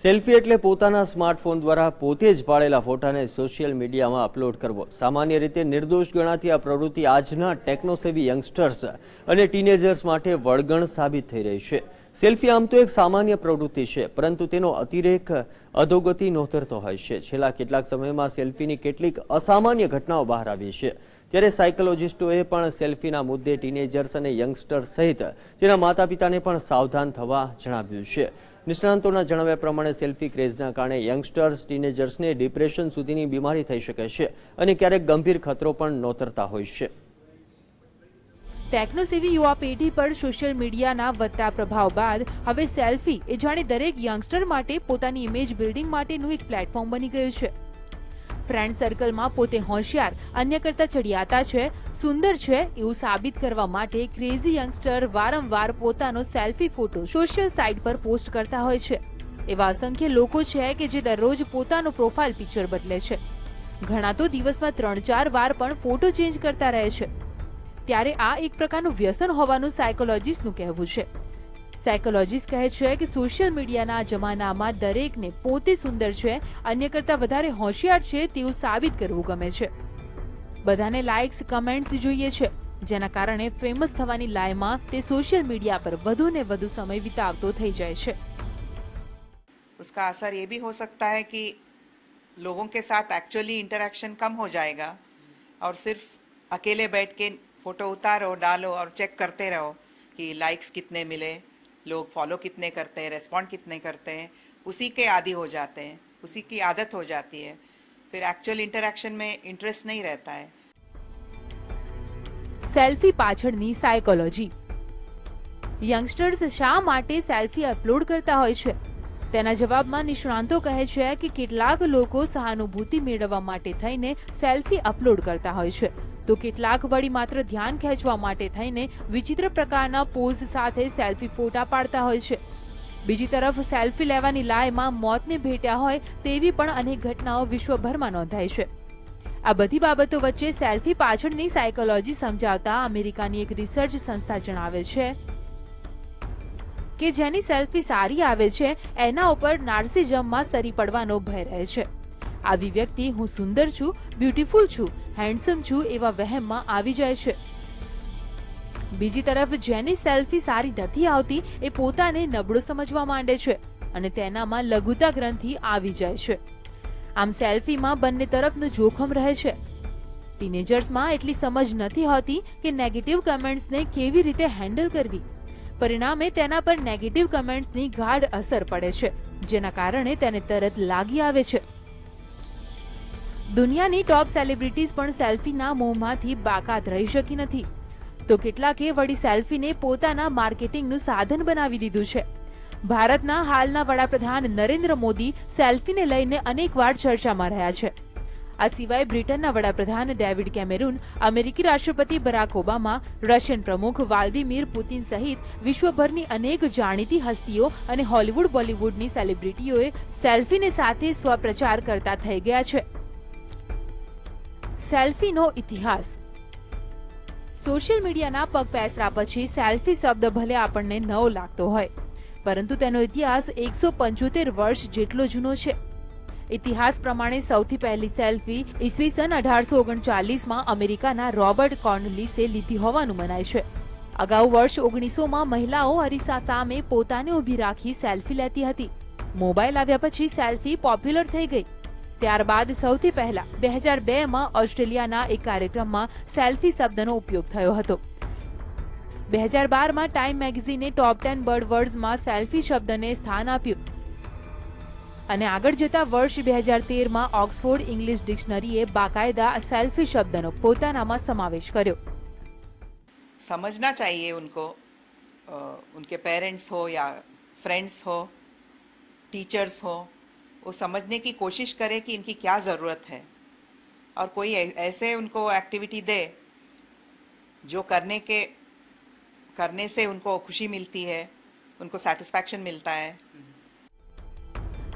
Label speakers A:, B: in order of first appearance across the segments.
A: Selfie એટલે પોતાના smartphone દ્વારા પોતે જ પાડેલા ફોટાને સોશિયલ મીડિયામાં અપલોડ કરવો। સામાન્ય રીતે નિર્દોષ ગણાતી આ પ્રવૃત્તિ આજના ટેકનોસેવી યંગસ્ટર્સ અને ટીનેજર્સ માટે વળગણ સાબિત થઈ રહી છે। સેલ્ફી આમ તો એક સામાન્ય પ્રવૃત્તિ છે, પરંતુ તેનો અતિરેક અધોગતિ નોતરતો હોય છે। છેલ્લા કેટલાક સમયમાં સેલ્ફીની કેટલીક અસામાન્ય ઘટનાઓ બહાર આવી છે। ત્યારે સાયકોલોજિસ્ટોએ પણ સેલ્ફીના મુદ્દે ટીનેજર્સ અને યંગસ્ટર્સ સહિત તેના માતા પિતાને પણ સાવધાન થવા જણાવ્યું છે। નિષ્ણાંતોના જણાવ્યા પ્રમાણે સેલ્ફી ક્રેઝના કારણે યંગસ્ટર્સ ટીનેજર્સને ડિપ્રેશન સુધીની બીમારી થઈ શકે છે અને ક્યારેક ગંભીર ખતરો પણ નોતરતા હોય છે।
B: ટેકનોસેવી યુવા પેઢી પર સોશિયલ મીડિયાના વધતા પ્રભાવ બાદ હવે સેલ્ફી એ જાણે દરેક યંગસ્ટર માટે પોતાની ઇમેજ બિલ્ડિંગ માટેનું એક પ્લેટફોર્મ બની ગયું છે। ફ્રેન્ડ સર્કલમાં પોતે હોશિયાર, અન્ય કરતા ચડિયાતા છે, સુંદર છે એવું સાબિત કરવા માટે ક્રેઝી યંગસ્ટર વારંવાર પોતાનો સેલ્ફી ફોટો સોશિયલ સાઇટ પર પોસ્ટ કરતા હોય છે। એવા અસંખ્ય લોકો છે કે જે દરરોજ પોતાનો પ્રોફાઇલ પિક્ચર બદલે છે। ઘણા તો દિવસમાં 3-4 વાર પણ ફોટો ચેન્જ કરતા રહે છે। ત્યારે આ એક પ્રકારનું વ્યસન હોવાનું સાયકોલોજિસ્ટનું કહેવું છે। સાયકોલોજિસ્ટ કહે છે કે સોશિયલ મીડિયાના જમાનામાં દરેકને પોતે સુંદર છે, અન્ય કરતા વધારે હોશિયાર છે તેવું સાબિત કરવું ગમે છે। બધાને લાઇક્સ, કમેન્ટ્સ જોઈએ છે, જેના કારણે ફેમસ થવાની લાયમાં તે સોશિયલ મીડિયા પર વધુ ને વધુ સમય વિતાવતો થઈ જાય છે।
C: उसका असर ये भी हो सकता है कि लोगों के साथ एक्चुअली इंटरेक्शन कम हो जाएगा और सिर्फ अकेले बैठ के फोटो उतारो, डालो और चेक करते रहो कि लाइक्स कितने मिले, लोग फॉलो कितने करते हैं, रेस्पॉन्ड कितने करते हैं, उसी के आदी हो जाते हैं, उसी की आदत हो जाती है। फिर एक्चुअल इंटरेक्शन में इंटरेस्ट नहीं रहता है।
B: સેલ્ફી પાછળની સાયકોલોજી। યંગસ્ટર્સ શા માટે સેલ્ફી અપલોડ કરતા હોય છે? તેના જવાબમાં નિષ્ણાંતો કહે છે કે કેટલાક લોકો સહાનુભૂતિ મેળવવા માટે થઈને સેલ્ફી અપલોડ કરતા હોય છે, તો કેટલાક વળી માત્ર ધ્યાન ખેંચવા માટે થઈને વિચિત્ર પ્રકારના પોઝ સાથે સેલ્ફી ફોટા પાડતા હોય છે। બીજી તરફ સેલ્ફી લેવાની લાયમાં મોતને ભેટ્યા હોય તેવી પણ અનેક ઘટનાઓ વિશ્વભરમાં નોંધાઈ છે। આ બધી બાબતો વચ્ચે સેલ્ફી પાછળની સાયકોલોજી સમજાવતા અમેરિકાની એક રિસર્ચ સંસ્થા જણાવે છે કે જેની સેલ્ફી સારી આવે છે એના ઉપર નાર્સિઝમમાં સરી પડવાનો ભય રહે છે। આવી વ્યક્તિ હું સુંદર છું, બ્યુટીફુલ છું, હેન્ડસમ છું એવા વહેમમાં આવી જાય છે। બીજી તરફ જેની સેલ્ફી સારી નથી આવતી એ પોતાને નબળો સમજવા માંડે છે અને તેનામાં લઘુતા ગ્રંથિ આવી જાય છે। આમ સેલ્ફીમાં બંને તરફનું જોખમ રહે છે। ટીનેજર્સમાં એટલી સમજ નથી હોતી કે નેગેટિવ કમેન્ટ્સને કેવી રીતે હેન્ડલ કરવી, પરિણામે તેના પર નેગેટિવ કમેન્ટ્સની ગાઢ અસર પડે છે, જેના કારણે તેને તરત લાગી આવે છે। દુનિયાની ટોપ સેલિબ્રિટીઝ પણ સેલ્ફીના મોહમાંથી બાકાત રહી શકી નથી, તો કેટલાકે વળી સેલ્ફીને પોતાના માર્કેટિંગનું સાધન બનાવી દીધું છે। ભારતના હાલના વડાપ્રધાન નરેન્દ્ર મોદી સેલ્ફીને લઈને અનેકવાર ચર્ચામાં રહ્યા છે। આ સિવાય બ્રિટનના વડાપ્રધાન ડેવિડ કેમેરુન, અમેરિકી રાષ્ટ્રપતિ બરાક ઓબામા, રશિયન પ્રમુખ વ્લાદિમીર પુતિન સહિત વિશ્વભરની અનેક જાણીતી હસ્તીઓ અને હોલિવૂડ, બોલિવૂડની સેલિબ્રિટીઓએ સેલ્ફીને સાથે સ્વપ્રચાર કરતા થઈ ગયા છે। સેલ્ફીનો ઇતિહાસ। સોશિયલ મીડિયાના પગપેસરા પછી સેલ્ફી શબ્દ ભલે આપણને નવો લાગતો હોય, પરંતુ તેનો ઇતિહાસ 175 વર્ષ જેટલો જૂનો છે। ઇતિહાસ પ્રમાણે સૌથી પહેલી સેલ્ફી ઈસવીસન 1839માં અમેરિકાના રોબર્ટ કોર્નલીસે લીધી હોવાનું મનાય છે। અગાઉ વર્ષ 1900માં મહિલાઓ અરીસા સામે પોતાને ઊભી રાખી સેલ્ફી લેતી હતી। મોબાઈલ આવ્યા પછી સેલ્ફી પોપ્યુલર થઈ ગઈ। ત્યારબાદ સૌથી પહેલા 2002માં ઓસ્ટ્રેલિયાના એક કાર્યક્રમમાં સેલ્ફી શબ્દનો ઉપયોગ થયો હતો। 2012માં ટાઈમ મેગેઝિને ટોપ 10 વર્ડ વર્ડ્સમાં સેલ્ફી શબ્દને સ્થાન આપ્યું અને આગળ જતા વર્ષ 2013માં ઓક્સફોર્ડ ઇંગ્લિશ ડિક્શનરીએ બાકાયદા સેલ્ફી શબ્દનો પોતાનામાં સમાવેશ કર્યો।
C: समझना चाहिए उनको, उनके पेरेंट्स हो या फ्रेंड्स हो, टीचर्स हो, वो समझने की कोशिश करें कि इनकी क्या ज़रूरत है और कोई ऐसे उनको एक्टिविटी दे जो करने से उनको खुशी मिलती है, उनको सेटिस्फैक्शन मिलता है।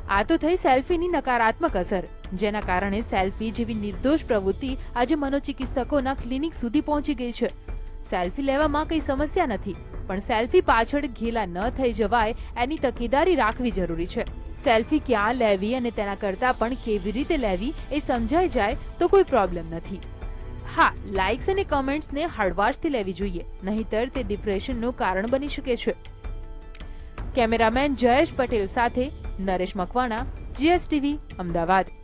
B: આ તો થઈ સેલ્ફીની નકારાત્મક અસર, જેના કારણે સેલ્ફી જેવી નિર્દોષ પ્રવૃત્તિ આજે મનોચિકિત્સકોના ક્લિનિક સુધી પહોંચી ગઈ છે। સેલ્ફી લેવામાં કઈ સમસ્યા નથી, પણ સેલ્ફી પાછળ ઘેલા ન થઈ જવાય એની તકેદારી રાખવી જરૂરી છે। સેલ્ફી ક્યાં લેવી અને તેના કરતાં પણ કેવી રીતે લેવી એ સમજાઈ જાય તો કોઈ પ્રોબ્લેમ નથી. હા, લાઇક્સ અને કમેન્ટ્સને હળવાશથી લેવી જોઈએ, નહીંતર તે ડિપ્રેશનનું કારણ બની શકે છે. કેમેરામેન જયેશ પટેલ સાથે નરેશ મકવાણા, GSTV, અમદાવાદ.